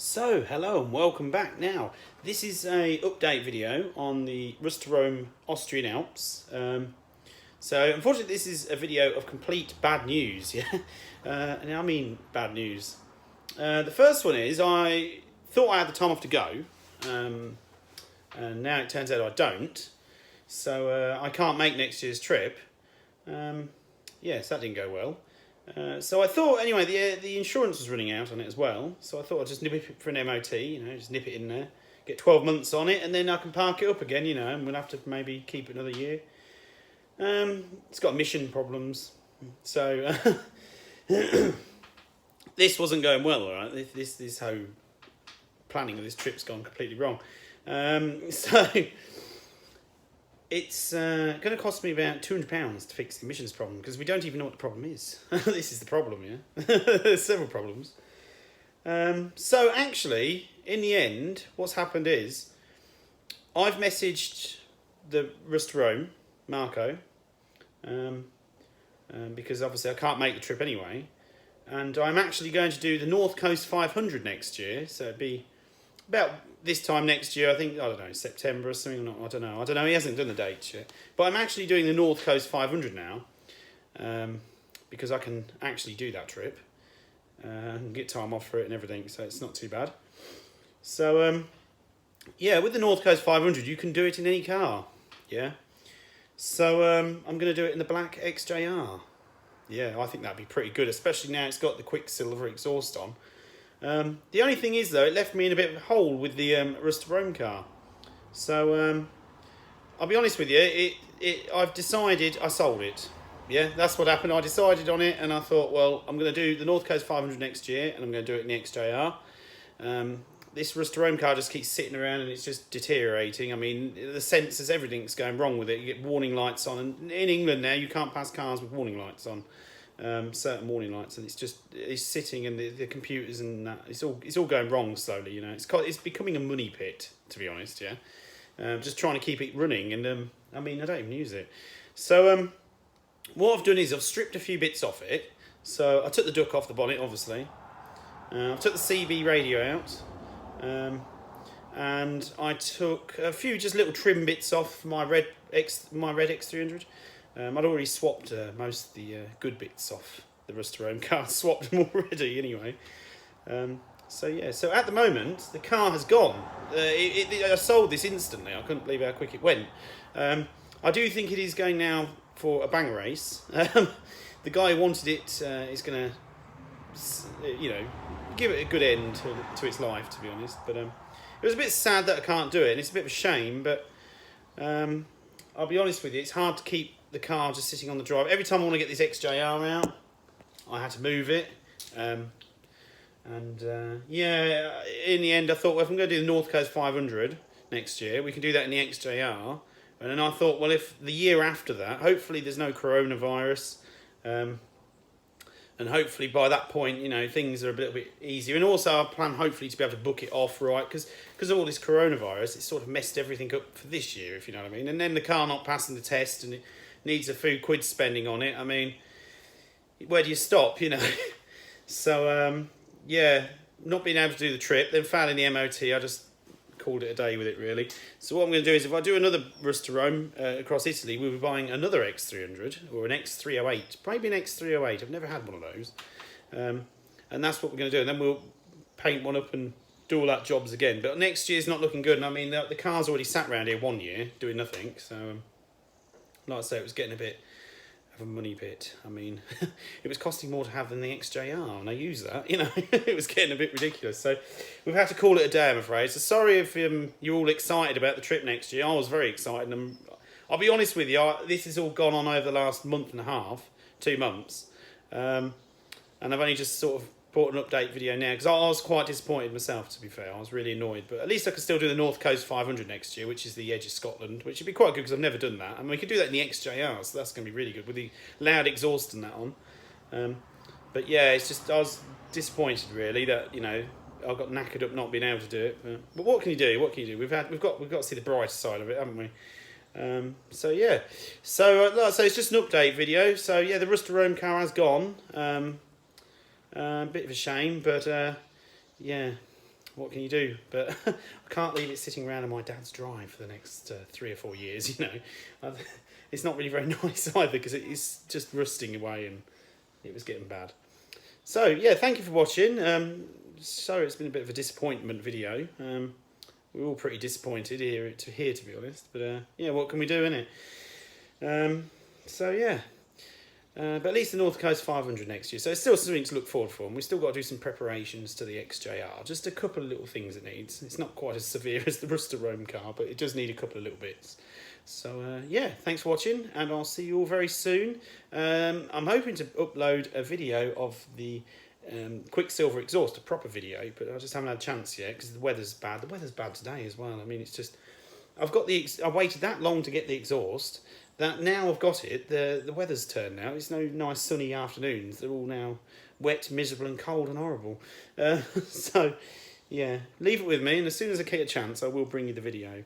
So, hello and welcome back. Now, this is a update video on the R2R Austrian Alps. So, unfortunately, this is a video of complete bad news. Yeah, and I mean bad news. The first one is I thought I had the time off to go, and now it turns out I don't. So I can't make next year's trip. Yes, that didn't go well. So I thought, anyway, the insurance was running out on it as well. So I thought I'd just nip it for an MOT, just nip it in there, get 12 months on it, and then I can park it up again, and we'll have to maybe keep it another year. It's got emission problems, so this wasn't going well, all right? This whole planning of this trip's gone completely wrong. So it's going to cost me about £200 to fix the emissions problem, because we don't even know what the problem is. This is the problem, yeah? There's several problems. So actually, in the end, what's happened is I've messaged the R2R, Marco, because obviously I can't make the trip anyway, and I'm actually going to do the North Coast 500 next year, so it'd be about this time next year, I think, I don't know, September or something, I don't know, he hasn't done the dates yet. But I'm actually doing the North Coast 500 now, because I can actually do that trip, and get time off for it and everything, so it's not too bad. So, yeah, with the North Coast 500, you can do it in any car, yeah? So, I'm going to do it in the black XJR. Yeah, I think that'd be pretty good, especially now it's got the Quicksilver exhaust on. The only thing is, though, it left me in a bit of a hole with the R2R car. So, I'll be honest with you, I've decided I sold it. Yeah, that's what happened. I decided on it, and I thought, well, I'm going to do the North Coast 500 next year, and I'm going to do it in the XJR. This R2R car just keeps sitting around, and it's just deteriorating. I mean, the sensors, everything's going wrong with it. You get warning lights on, and in England now, you can't pass cars with warning lights on. Certain warning lights, and it's sitting, and the computers and that, it's all going wrong slowly. It's becoming a money pit, to be honest. Yeah, just trying to keep it running, and I mean, I don't even use it. So what I've done is I've stripped a few bits off it. So I took the duck off the bonnet, obviously. I took the CB radio out, and I took a few just little trim bits off my red X300. I'd already swapped most of the good bits off the R2R car. Swapped them already anyway. So yeah, so at the moment the car has gone. I sold this instantly. I couldn't believe how quick it went. I do think it is going now for a bang race. The guy who wanted it is going to, give it a good end to its life, to be honest. But it was a bit sad that I can't do it, and it's a bit of a shame. But I'll be honest with you, it's hard to keep the car just sitting on the drive. Every time I want to get this XJR out, I had to move it. Yeah, in the end I thought, well, if I'm going to do the North Coast 500 next year, we can do that in the XJR. And then I thought, well, if the year after that, hopefully there's no coronavirus, and hopefully by that point, things are a little bit easier. And also I plan hopefully to be able to book it off right, because of all this coronavirus, it's sort of messed everything up for this year, if you know what I mean. And then the car not passing the test, and it needs a few quid spending on it. I mean, where do you stop, So, yeah, not being able to do the trip, then failing the MOT, I just called it a day with it, really. So what I'm going to do is, if I do another R2R across Italy, we'll be buying another X300, or an X308, maybe an X308. I've never had one of those. And that's what we're going to do. And then we'll paint one up and do all that jobs again. But next year's not looking good. And I mean, the car's already sat around here 1 year doing nothing. So, like I say, it was getting a bit of a money pit. I mean, it was costing more to have than the XJR, and I use that, It was getting a bit ridiculous. So we've had to call it a day, I'm afraid. So sorry if you're all excited about the trip next year. I was very excited, and I'll be honest with you, this has all gone on over the last month and a half, 2 months. And I've only just sort of brought an update video now, because I was quite disappointed myself, to be fair. I was really annoyed, but at least I can still do the North Coast 500 next year, which is the edge of Scotland, which would be quite good because I've never done that. And we could do that in the XJR, so that's going to be really good with the loud exhaust and that on. But yeah, it's just, I was disappointed really that, I got knackered up not being able to do it. But what can you do? What can you do? We've got to see the brighter side of it, haven't we? So yeah, so like I say, it's just an update video. So yeah, the R2R car has gone. Bit of a shame, but yeah, what can you do? But I can't leave it sitting around in my dad's drive for the next 3 or 4 years, you know. It's not really very nice either, because it is just rusting away and it was getting bad. So, yeah, thank you for watching. Sorry it's been a bit of a disappointment video. We're all pretty disappointed here, to be honest. But, yeah, what can we do, innit? So, yeah. But at least the North Coast 500 next year. So it's still something to look forward for. And we've still got to do some preparations to the XJR. Just a couple of little things it needs. It's not quite as severe as the Ruster Rome car, but it does need a couple of little bits. So, yeah, thanks for watching, and I'll see you all very soon. I'm hoping to upload a video of the Quicksilver exhaust, a proper video, but I just haven't had a chance yet because the weather's bad. The weather's bad today as well. I mean, it's just... I waited that long to get the exhaust that now I've got it, the weather's turned now. It's no nice sunny afternoons. They're all now wet, miserable and cold and horrible. So, yeah, leave it with me, and as soon as I get a chance, I will bring you the video.